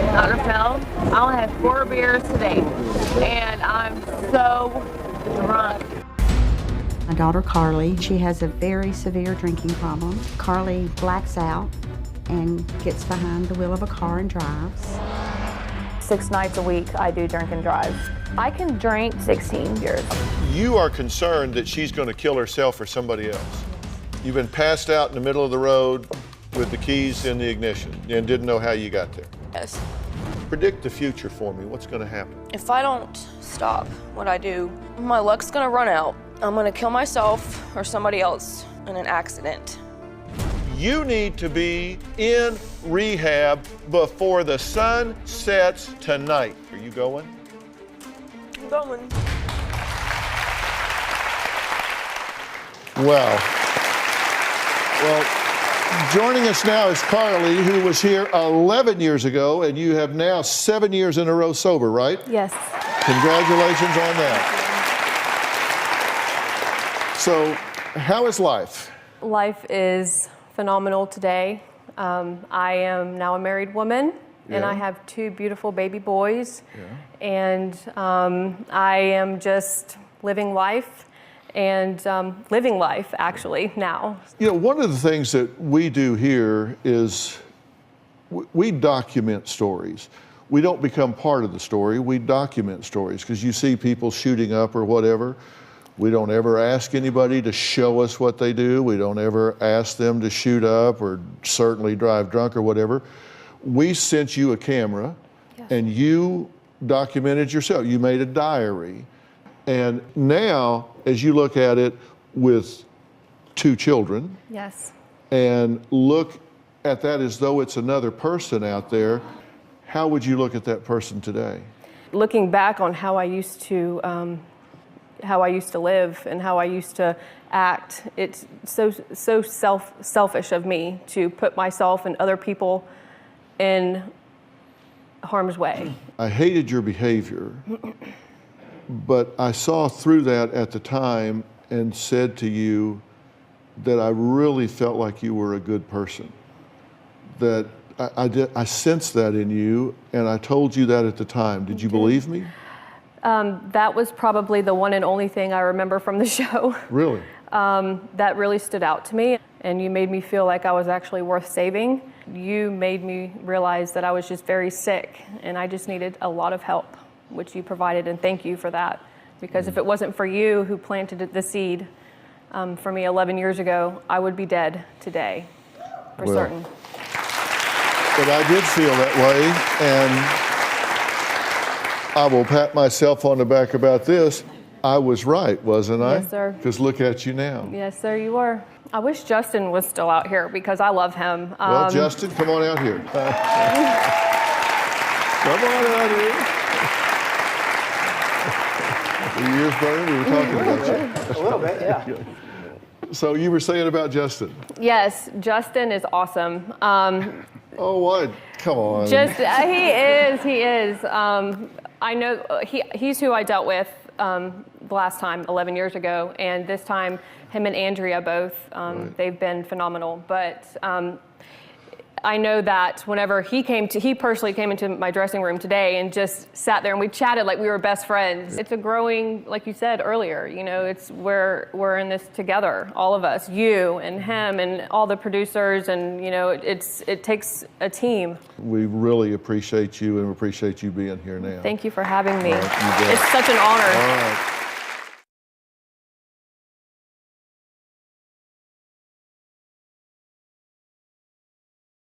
Dr.Feld, I only had 4 beers today, and I'm so drunk. My daughter Carly, she has a very severe drinking problem. Carly blacks out and gets behind the wheel of a car and drives. 6 nights a week I do drink and drive. I can drink 16 beers. You are concerned that she's going to kill herself or somebody else. You've been passed out in the middle of the road with the keys in the ignition and didn't know how you got there. Yes. Predict the future for me. What's going to happen? If I don't stop what I do, my luck's gonna run out. I'm gonna kill myself or somebody else in an accident. You need to be in rehab before the sun sets tonight. Are you going? I'm going. Well, joining us now is Carly, who was here 11 years ago, and you have now 7 years in a row sober, right? Yes. Congratulations on that. So, how is life? Life is phenomenal today. I am now a married woman, and I have 2 beautiful baby boys. And I am just living life. And living life, actually, now. You know, one of the things that we do here is we document stories. We don't become part of the story, we document stories, because you see people shooting up or whatever. We don't ever ask anybody to show us what they do. We don't ever ask them to shoot up or certainly drive drunk or whatever. We sent you a camera, and you documented yourself. You made a diary. And now, as you look at it with 2 children, and look at that as though it's another person out there, how would you look at that person today? Looking back on how I used to live and how I used to act, it's so selfish of me to put myself and other people in harm's way. I hated your behavior. But I saw through that at the time and said to you that I really felt like you were a good person. That I sensed that in you, and I told you that at the time. Did you believe me? That was probably the one and only thing I remember from the show. Really? That really stood out to me, and you made me feel like I was actually worth saving. You made me realize that I was just very sick, and I just needed a lot of help, which you provided, and thank you for that. Because if it wasn't for you who planted the seed for me 11 years ago, I would be dead today, for certain. But I did feel that way, and I will pat myself on the back about this. I was right, wasn't I? Yes, sir. Because look at you now. Yes, sir, you were. I wish Justin was still out here because I love him. Well, Justin, come on out here. Come on out here. Your ears burning? We were talking about you. A little bit, yeah. So you were saying about Justin? Yes, Justin is awesome. Oh, what? Come on. He is. I know he's who I dealt with the last time, 11 years ago, and this time him and Andrea both, they've been phenomenal. But I know that whenever he personally came into my dressing room today and just sat there and we chatted like we were best friends. It's a growing, like you said earlier, you know, we're in this together, all of us, you and him and all the producers, and you know, it takes a team. We really appreciate you and appreciate you being here now. Thank you for having me. Right, it's such an honor. All right.